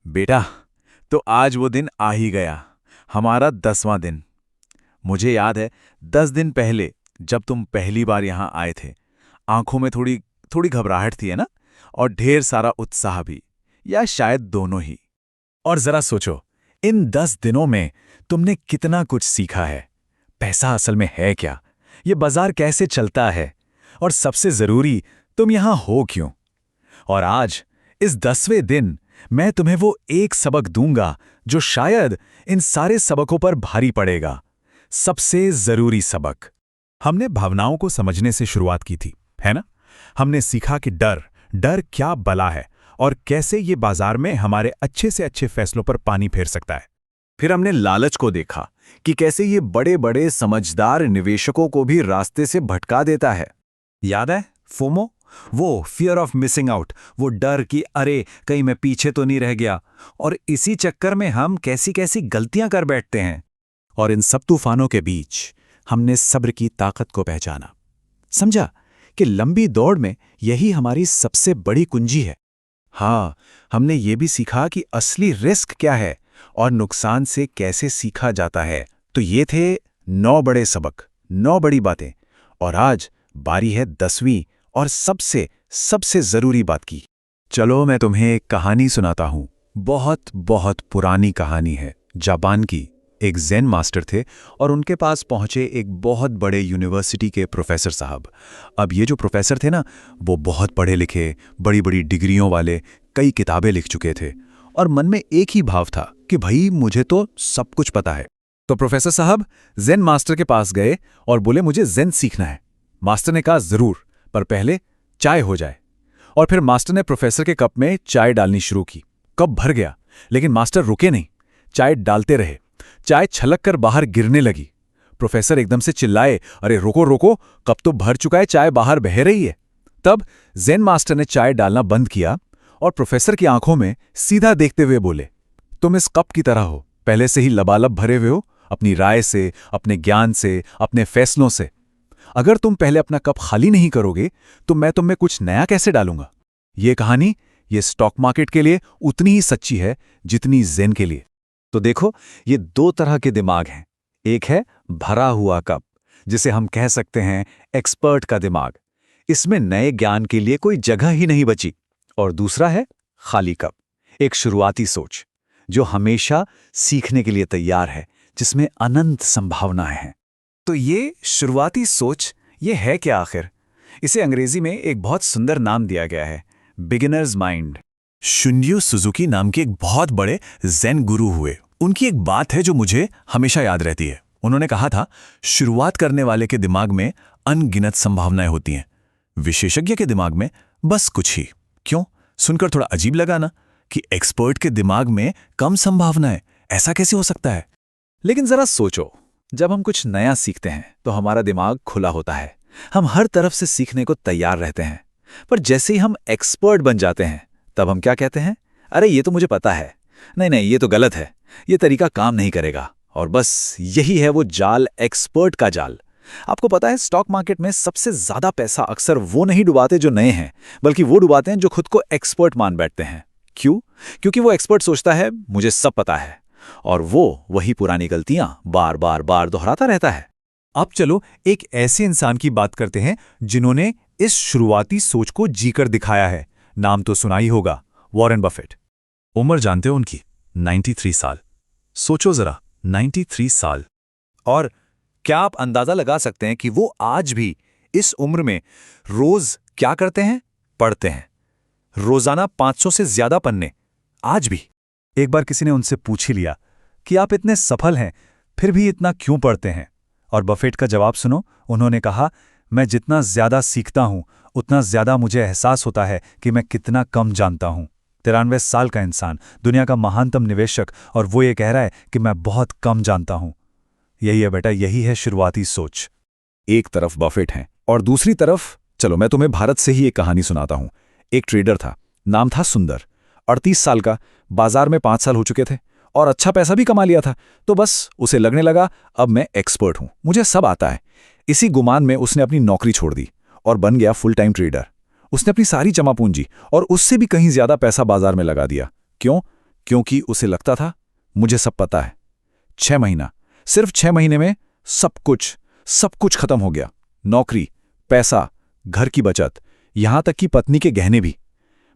बेटा, तो आज वो दिन आ ही गया, हमारा 10वां दिन। मुझे याद है 10 दिन पहले जब तुम पहली बार यहाँ आए थे, आंखों में थोड़ी थोड़ी घबराहट थी, है ना? और ढेर सारा उत्साह भी, या शायद दोनों ही। और जरा सोचो, इन 10 दिनों में तुमने कितना कुछ सीखा है। पैसा असल में है क्या, ये बाजार कैसे चलता है, और सबसे जरूरी, तुम यहां हो क्यों। और आज इस 10वें दिन मैं तुम्हें वो एक सबक दूंगा जो शायद इन सारे सबकों पर भारी पड़ेगा। सबसे जरूरी सबक। हमने भावनाओं को समझने से शुरुआत की थी, है ना? हमने सीखा कि डर डर क्या बला है और कैसे ये बाजार में हमारे अच्छे से अच्छे फैसलों पर पानी फेर सकता है। फिर हमने लालच को देखा कि कैसे ये बड़े बड़े समझदार निवेशकों को भी रास्ते से भटका देता है। याद है फोमो, वो फियर ऑफ मिसिंग आउट, वो डर कि अरे कहीं मैं पीछे तो नहीं रह गया। और इसी चक्कर में हम कैसी कैसी गलतियां कर बैठते हैं। और इन सब तूफानों के बीच हमने सब्र की ताकत को पहचाना, समझा कि लंबी दौड़ में यही हमारी सबसे बड़ी कुंजी है। हाँ, हमने ये भी सीखा कि असली रिस्क क्या है और नुकसान से कैसे सीखा जाता है। तो ये थे 9 बड़े सबक, 9 बड़ी बातें। और आज बारी है 10वीं और सबसे सबसे जरूरी बात की। चलो मैं तुम्हें एक कहानी सुनाता हूं। बहुत बहुत पुरानी कहानी है। जापान की एक ज़ेन मास्टर थे और उनके पास पहुंचे एक बहुत बड़े यूनिवर्सिटी के प्रोफेसर साहब। अब ये जो प्रोफेसर थे ना, वो बहुत पढ़े लिखे, बड़ी बड़ी डिग्रियों वाले, कई किताबें लिख चुके थे। और मन में एक ही भाव था कि भाई मुझे तो सब कुछ पता है। तो प्रोफेसर साहब ज़ेन मास्टर के पास गए और बोले मुझे ज़ेन सीखना है। मास्टर ने कहा जरूर, पर पहले चाय हो जाए। और फिर मास्टर ने प्रोफेसर के कप में चाय डालनी शुरू की। कप भर गया, लेकिन मास्टर रुके नहीं, चाय डालते रहे। चाय छलक कर बाहर गिरने लगी। प्रोफेसर एकदम से चिल्लाए, अरे रोको रोको, कप तो भर चुका है, चाय बाहर बह रही है। तब ज़ेन मास्टर ने चाय डालना बंद किया और प्रोफेसर की आंखों में सीधा देखते हुए बोले, तुम इस कप की तरह हो, पहले से ही लबालब भरे हुए हो, अपनी राय से, अपने ज्ञान से, अपने फैसलों से। अगर तुम पहले अपना कप खाली नहीं करोगे तो मैं तुम में कुछ नया कैसे डालूंगा। ये कहानी ये स्टॉक मार्केट के लिए उतनी ही सच्ची है जितनी ज़ेन के लिए। तो देखो, ये 2 तरह के दिमाग हैं। एक है भरा हुआ कप, जिसे हम कह सकते हैं एक्सपर्ट का दिमाग, इसमें नए ज्ञान के लिए कोई जगह ही नहीं बची। और दूसरा है खाली कप, एक शुरुआती सोच जो हमेशा सीखने के लिए तैयार है, जिसमें अनंत संभावनाएं हैं। तो ये शुरुआती सोच, ये है क्या आखिर? इसे अंग्रेजी में एक बहुत सुंदर नाम दिया गया है, बिगिनर्स माइंड। शुन्यू सुजुकी नाम के एक बहुत बड़े ज़ेन गुरु हुए। उनकी एक बात है जो मुझे हमेशा याद रहती है। उन्होंने कहा था, शुरुआत करने वाले के दिमाग में अनगिनत संभावनाएं होती हैं, विशेषज्ञ के दिमाग में बस कुछ ही। क्यों? सुनकर थोड़ा अजीब लगा ना, कि एक्सपर्ट के दिमाग में कम संभावनाएं, ऐसा कैसे हो सकता है? लेकिन जरा सोचो, जब हम कुछ नया सीखते हैं तो हमारा दिमाग खुला होता है, हम हर तरफ से सीखने को तैयार रहते हैं। पर जैसे ही हम एक्सपर्ट बन जाते हैं, तब हम क्या कहते हैं? अरे ये तो मुझे पता है, नहीं नहीं ये तो गलत है, ये तरीका काम नहीं करेगा। और बस यही है वो जाल, एक्सपर्ट का जाल। आपको पता है, स्टॉक मार्केट में सबसे ज्यादा पैसा अक्सर वो नहीं डुबाते जो नए हैं, बल्कि वो डुबाते हैं जो खुद को एक्सपर्ट मान बैठते हैं। क्यों? क्योंकि वो एक्सपर्ट सोचता है मुझे सब पता है, और वो वही पुरानी गलतियां बार बार बार दोहराता रहता है। अब चलो एक ऐसे इंसान की बात करते हैं जिन्होंने इस शुरुआती सोच को जीकर दिखाया है। नाम तो सुना ही होगा, वॉरेन बफेट। उम्र जानते हो उनकी? 93 साल। सोचो जरा, 93 साल। और क्या आप अंदाजा लगा सकते हैं कि वो आज भी इस उम्र में रोज क्या करते हैं? पढ़ते हैं। रोजाना 500 से ज्यादा पन्ने, आज भी। एक बार किसी ने उनसे पूछ ही लिया कि आप इतने सफल हैं, फिर भी इतना क्यों पढ़ते हैं? और बफेट का जवाब सुनो। उन्होंने कहा, मैं जितना ज्यादा सीखता हूं, उतना ज्यादा मुझे एहसास होता है कि मैं कितना कम जानता हूं। 93 साल का इंसान, दुनिया का महानतम निवेशक, और वो ये कह रहा है कि मैं बहुत कम जानता हूं। यही है बेटा, यही है शुरुआती सोच। एक तरफ बफेट हैं और दूसरी तरफ, चलो मैं तुम्हें भारत से ही एक कहानी सुनाता हूं। एक ट्रेडर था, नाम था सुंदर। 38 साल का, बाजार में 5 साल हो चुके थे और अच्छा पैसा भी कमा लिया था। तो बस उसे लगने लगा, अब मैं एक्सपर्ट हूं, मुझे सब आता है। इसी गुमान में उसने अपनी नौकरी छोड़ दी और बन गया फुल टाइम ट्रेडर। उसने अपनी सारी जमा पूंजी और उससे भी कहीं ज्यादा पैसा बाजार में लगा दिया। क्यों? क्योंकि उसे लगता था मुझे सब पता है। 6 महीना, सिर्फ 6 महीने में सब कुछ खत्म हो गया। नौकरी, पैसा, घर की बचत, यहां तक कि पत्नी के गहने भी।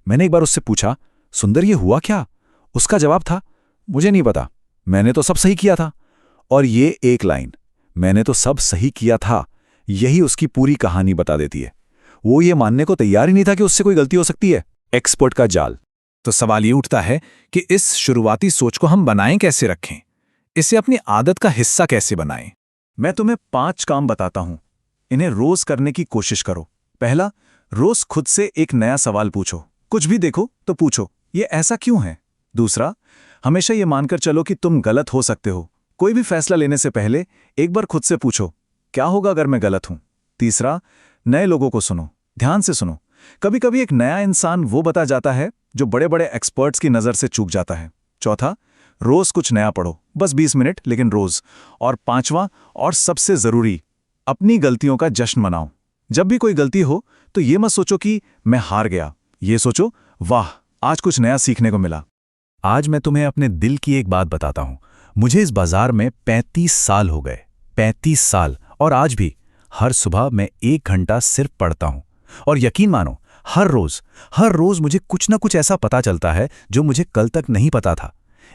मैंने एक बार उससे पूछा, सुंदर ये हुआ क्या? उसका जवाब था, मुझे नहीं पता, मैंने तो सब सही किया था। और ये एक लाइन, मैंने तो सब सही किया था, यही उसकी पूरी कहानी बता देती है। वो ये मानने को तैयार ही नहीं था कि उससे कोई गलती हो सकती है। एक्सपर्ट का जाल। तो सवाल ये उठता है कि इस शुरुआती सोच को हम बनाएं कैसे, रखें इसे अपनी आदत का हिस्सा कैसे बनाएं। मैं तुम्हें 5 काम बताता हूं, इन्हें रोज करने की कोशिश करो। पहला, रोज खुद से एक नया सवाल पूछो। कुछ भी देखो तो पूछो, ये ऐसा क्यों है? दूसरा, हमेशा ये मानकर चलो कि तुम गलत हो सकते हो। कोई भी फैसला लेने से पहले एक बार खुद से पूछो, क्या होगा अगर मैं गलत हूं? तीसरा, नए लोगों को सुनो, ध्यान से सुनो। कभी कभी एक नया इंसान वो बता जाता है जो बड़े बड़े एक्सपर्ट्स की नज़र से चूक जाता है। चौथा, रोज कुछ नया पढ़ो, बस 20 मिनट, लेकिन रोज। और पांचवां और सबसे जरूरी, अपनी गलतियों का जश्न मनाओ। जब भी कोई गलती हो तो ये मत सोचो कि मैं हार गया, ये सोचो, वाह, आज कुछ नया सीखने को मिला। आज मैं तुम्हें अपने दिल की एक बात बताता हूं। मुझे इस बाजार में 35 साल हो गए, 35 साल, और आज भी हर सुबह मैं 1 घंटा सिर्फ पढ़ता हूं। और यकीन मानो, हर रोज मुझे कुछ ना कुछ ऐसा पता चलता है जो मुझे कल तक नहीं पता था।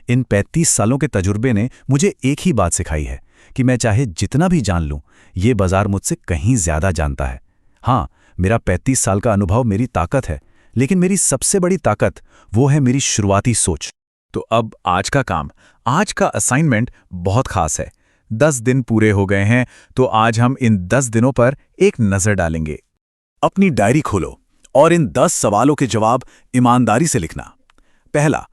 इन 35 सालों के तजुर्बे ने मुझे एक ही बात सिखाई है कि मैं चाहे जितना भी जान लूं, ये बाजार मुझसे कहीं ज्यादा जानता है। हाँ, मेरा 35 साल का अनुभव मेरी ताकत है, लेकिन मेरी सबसे बड़ी ताकत वो है मेरी शुरुआती सोच। तो अब आज का काम, आज का असाइनमेंट बहुत खास है। 10 दिन पूरे हो गए हैं, तो आज हम इन 10 दिनों पर एक नजर डालेंगे। अपनी डायरी खोलो और इन 10 सवालों के जवाब ईमानदारी से लिखना। पहला,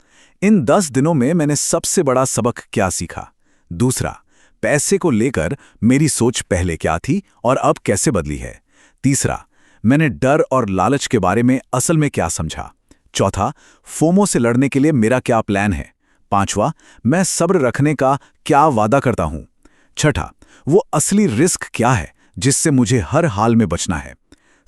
इन 10 दिनों में मैंने सबसे बड़ा सबक क्या सीखा? दूसरा, पैसे को लेकर मेरी सोच पहले क्या थी और अब कैसे बदली है? तीसरा, मैंने डर और लालच के बारे में असल में क्या समझा? चौथा, फोमो से लड़ने के लिए मेरा क्या प्लान है? पांचवा, मैं सब्र रखने का क्या वादा करता हूं? छठा, वो असली रिस्क क्या है जिससे मुझे हर हाल में बचना है?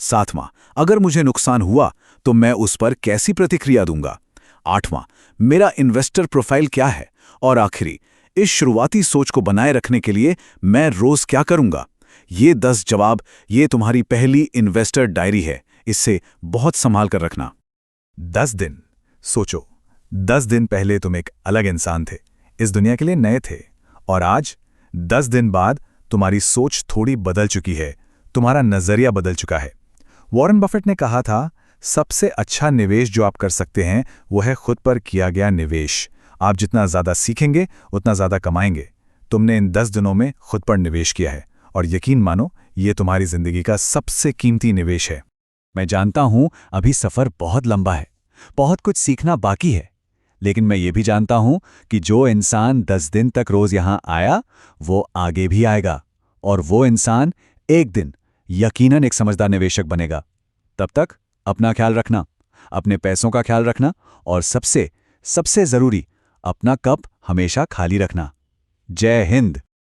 सातवां, अगर मुझे नुकसान हुआ तो मैं उस पर कैसी प्रतिक्रिया दूंगा? आठवां, मेरा इन्वेस्टर प्रोफाइल क्या है? और आखिरी, इस शुरुआती सोच को बनाए रखने के लिए मैं रोज क्या करूंगा? ये 10 जवाब, ये तुम्हारी पहली इन्वेस्टर डायरी है। इससे बहुत संभाल कर रखना। 10 दिन सोचो, 10 दिन पहले तुम एक अलग इंसान थे, इस दुनिया के लिए नए थे, और आज 10 दिन बाद तुम्हारी सोच थोड़ी बदल चुकी है, तुम्हारा नजरिया बदल चुका है। वॉरेन बफेट ने कहा था, सबसे अच्छा निवेश जो आप कर सकते हैं वो है खुद पर किया गया निवेश। आप जितना ज्यादा सीखेंगे उतना ज्यादा कमाएंगे। तुमने इन 10 दिनों में खुद पर निवेश किया है, और यकीन मानो, ये तुम्हारी जिंदगी का सबसे कीमती निवेश है। मैं जानता हूं अभी सफर बहुत लंबा है, बहुत कुछ सीखना बाकी है, लेकिन मैं ये भी जानता हूं कि जो इंसान 10 दिन तक रोज यहां आया, वो आगे भी आएगा, और वो इंसान एक दिन यकीनन एक समझदार निवेशक बनेगा। तब तक अपना ख्याल रखना, अपने पैसों का ख्याल रखना, और सबसे जरूरी, अपना कप हमेशा खाली रखना। जय हिंद।